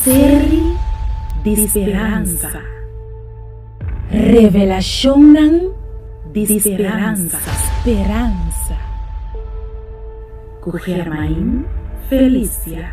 Série de esperança. Revelação de esperança. Esperança. Com Germain Felícia.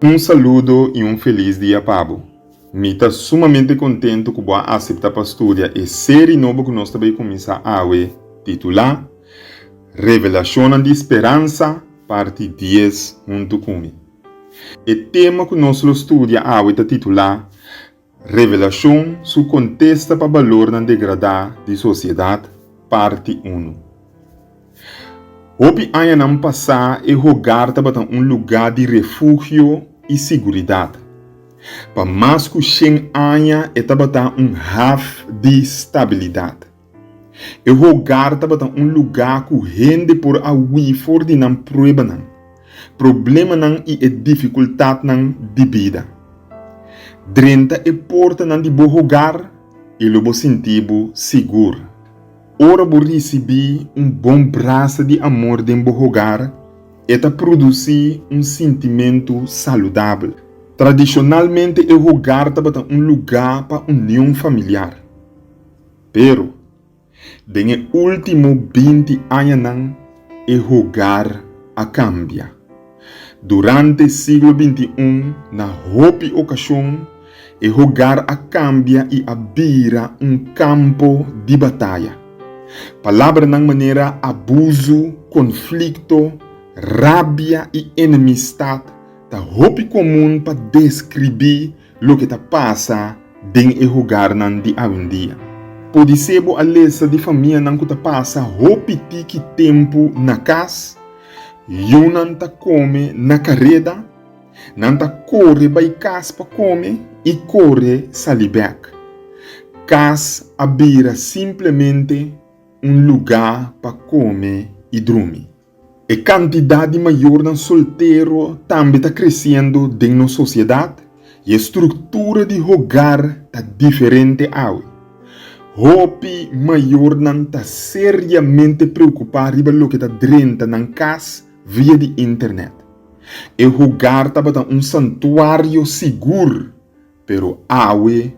Um saludo e um feliz dia, Pablo. Me está sumamente contente que você aceitar a pastoria e série nova que nós também começar a ver, titular Revelação de Esperança, parte 10, junto comigo. O tema que nós estudia a ver está titular Revelação su contesta para valor na degradar de sociedade, parte 1. Hoje aia não passar e rogar para um lugar de refúgio e segurança. Para mais que 100 anos é um half de estabilidade. E rogar para um lugar que rende por a for de não prueba não. Problema não e dificuldade não de vida. Drenta e porta não de bo rogar e lobo sentido seguro. Ora por receber bom braço de amor de bo rogar e produzir sentimento saudável. Tradicionalmente, o rogar estava lugar para união familiar. Pero, nos últimos 20 anos, o rogar a cambia. Durante o século XXI, na roupa ocasião, o rogar a cambia e abrir campo de batalha. Palavra na maneira abuso, conflito, rabia e enemistade. Ta hopi comum para descrever o que passa dentro do lugar de um dia. Pode ser a lesa de família que passa hopi tiki tempo na casa, e não come na carreta, não corre para casa para comer e corre salibek. Casa abira simplesmente lugar para comer e dormir. A quantidade maior de solteiro também está crescendo dentro da sociedade e a estrutura de rogar está diferente hoje. Hopi maior não está seriamente preocupado com o que está dentro da casa via de internet. O rogar está santuário seguro, pero hoje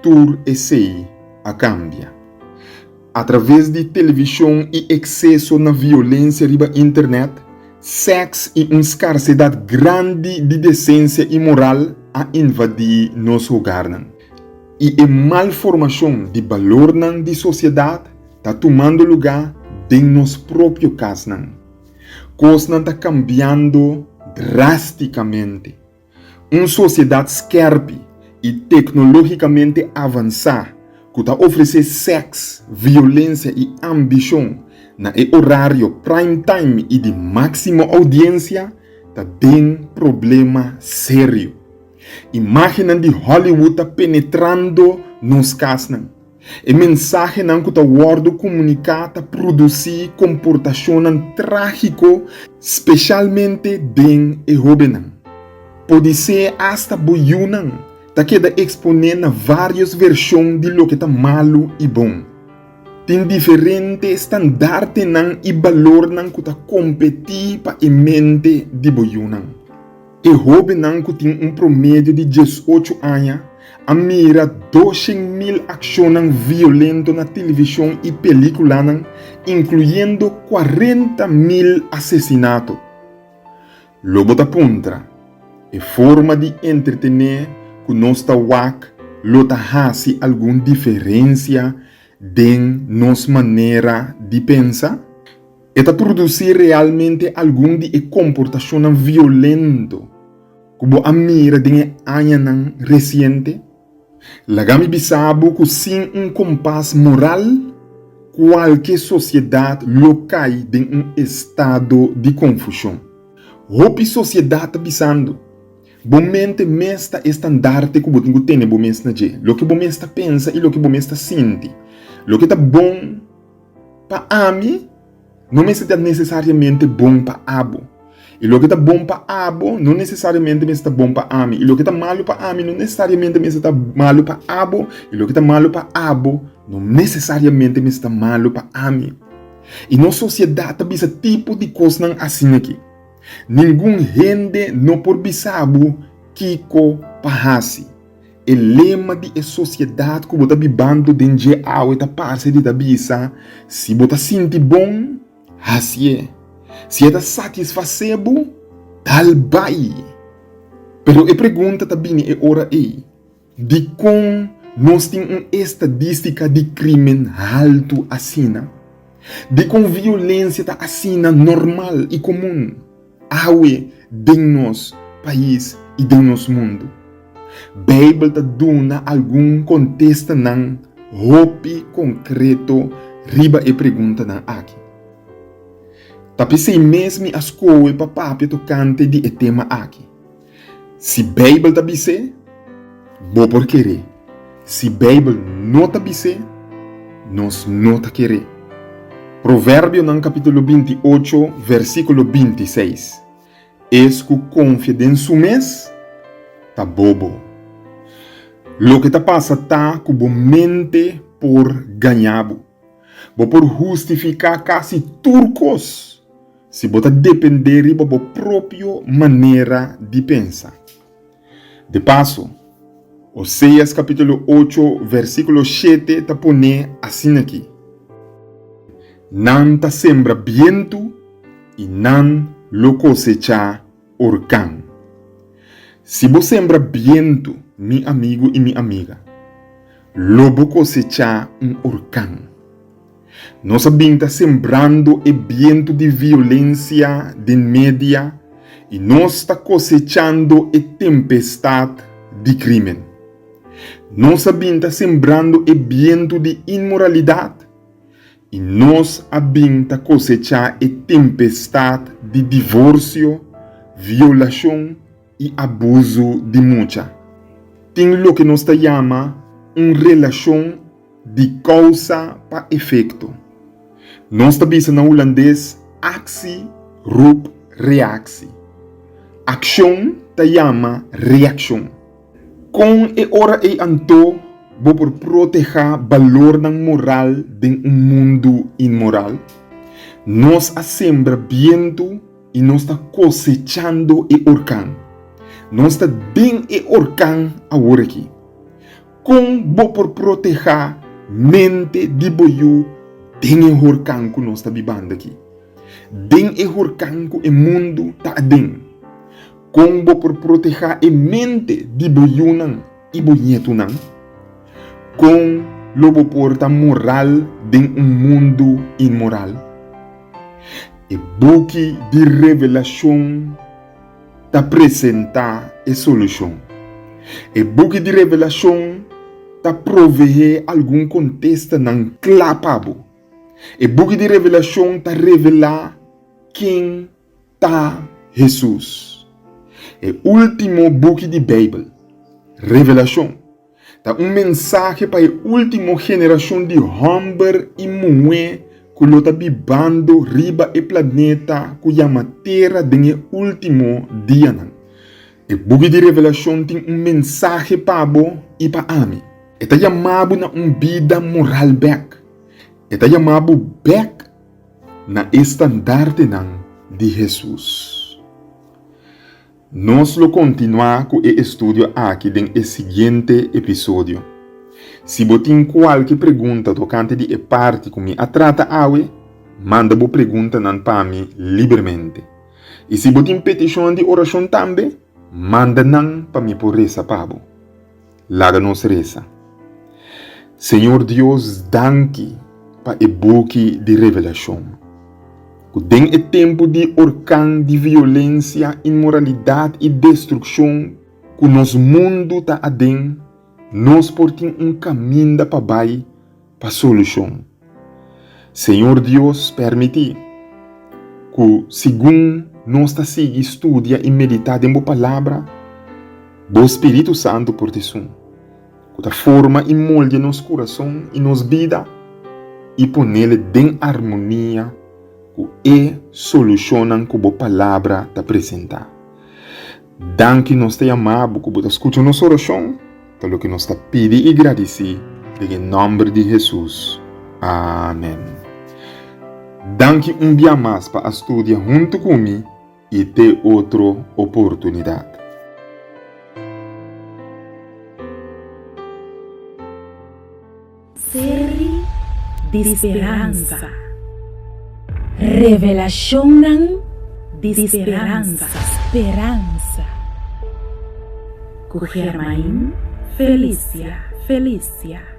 tudo é sei a cambia. Através de televisão e excesso na violência riba internet, sexo e escassez grande de decência e moral a invadir nosso lugar. E a malformação de valor de sociedade está tomando lugar em nosso próprio caso. Coisas está cambiando drasticamente. Uma sociedade scarpe e tecnologicamente avançada que está oferecendo sexo, violência e ambição na horário prime time e de máxima audiência, está bem problema sério. Imagem de Hollywood está penetrando nos casos. A mensagem que está sendo comunicada produzir comportação trágico, especialmente bem e jovem. Pode ser hasta boiunan. Está queda exponendo várias versões de lo que está malo e bom. Tem diferentes estandartes e valor que está competir para a mente de boiunan. E jovem que tem promédio de 18 anos, a mira 200.000 ações violentas na televisão e película, incluindo 40.000 assassinatos. Lobo da punta, é forma de entretener que nossa wak lota hasi alguma diferença em nossa maneira de pensar? Eta produzir realmente algum de comportação violento como a mira de anos recente? Lagami bisabo que sem compás moral, qualquer sociedade local em estado de confusão. Hopi sociedade bisando. Bomente mesta estandarte que você tem no momento na je. Lo que você pensa e lo que você sente. Lo que está bom para mim, não é necessariamente bom para abo. E lo que está bom para abo, não necessariamente está bom para ami. E lo que está malo para ami, não necessariamente está malo para abo. E lo que está malo para abo, não necessariamente está malo para ami. E na sociedade também esse tipo de coisa assim aqui. Nenhum gente não por bisabo kiko pahasi. O lema de sociedade que você bibando dentro de água e parte de da bisa, se você sente bom, assim é. Se é satisfacebo, tal vai. Pero a pergunta também é ora aí. De como nós temos uma estadística de crime alto assim, de como violência está assim normal e comum, awe de nosso país e de nosso mundo. Bíblia está dando algum contexto não hope concreto riba e pergunta não aqui. Tapi sei mesmo as coisas para papi tocante de tema aqui. Se Bíblia está bise, bo por querer. Se Bíblia não está bise, nós não está querer. Provérbio no capítulo 28, versículo 26. Esco confia em su mês, tá bobo. Lo que tá passa tá com mente por ganhabo. Bo por justificar quase turcos. Se bota depender de bo própria maneira de pensar. De passo, Oséias capítulo 8, versículo 7 tá pone assim aqui. Nan ta sembra viento e nan lo cosecha orcán. Se você sembra viento, meu amigo e minha amiga, lobo cosecha orcán. Nós está sembrando o viento de violência de média e nós está cosechando a tempestade de crime. Nós está sembrando o viento de imoralidade e nós está cosechando a tempestade de divórcio, violação e abuso de mucha. Tem o que nós chama uma relação de causa para efeito. Nós estamos na holandês actie, roep, reactie. Ação te chama reação. Com e ora e anto, vou por proteger valor moral de mundo imoral. Nós sembra viento e nós está cosechando e orcán. Nós está bem e orcán agora aqui. Com vou por proteger mente de boiú tem e orcán que nós está vivendo aqui. Den e orcán que o mundo está den. Com vou por proteger a mente de boiú nan e boieto nan. Com lobo porta moral de mundo imoral. E book de revelação te apresentar a solução. E book de revelação te proveer algum contexto não clapabo. E book de revelação te revelar quem está Jesus. E último book de Bíblia, Revelação, tá mensagem para a última geração de homem e mulher que está vivendo riba e planeta que chama Terra no último dia. O book de Revelação tem mensagem para você e para mim. Está chamado na vida moral back. Está chamado back na estandarte de Jesus. Nós lo continuar com o estudo aqui no seguinte episódio. Se você tem qualquer pergunta tocante de parte que me atrata awe, manda boa pergunta para mim livremente. E se você tem petição de oração também, manda para mim por reza pabo. Laga-nos reza. Senhor Deus, danke para o book de revelação. Den o tempo de orcán de violência, imoralidade e destruição que nosso mundo está adem, nós portamos caminho para baixo para a solução. Senhor Deus, permite que, segundo nós está seguindo, estudia e meditar em boa palavra, o Espírito Santo proteção, que forma e molde nosso coração e nossa vida e põe-le em harmonia que solucionam que a palavra te apresenta. Danke nós te amamos, que você escuta nossa oração, pelo que nós te pede e agradece, em nome de Jesus. Amém. Danke dia mais para estudar junto comigo e ter outra oportunidade. Série de esperança. Revelação de esperança. Esperança. Com Germain Felícia.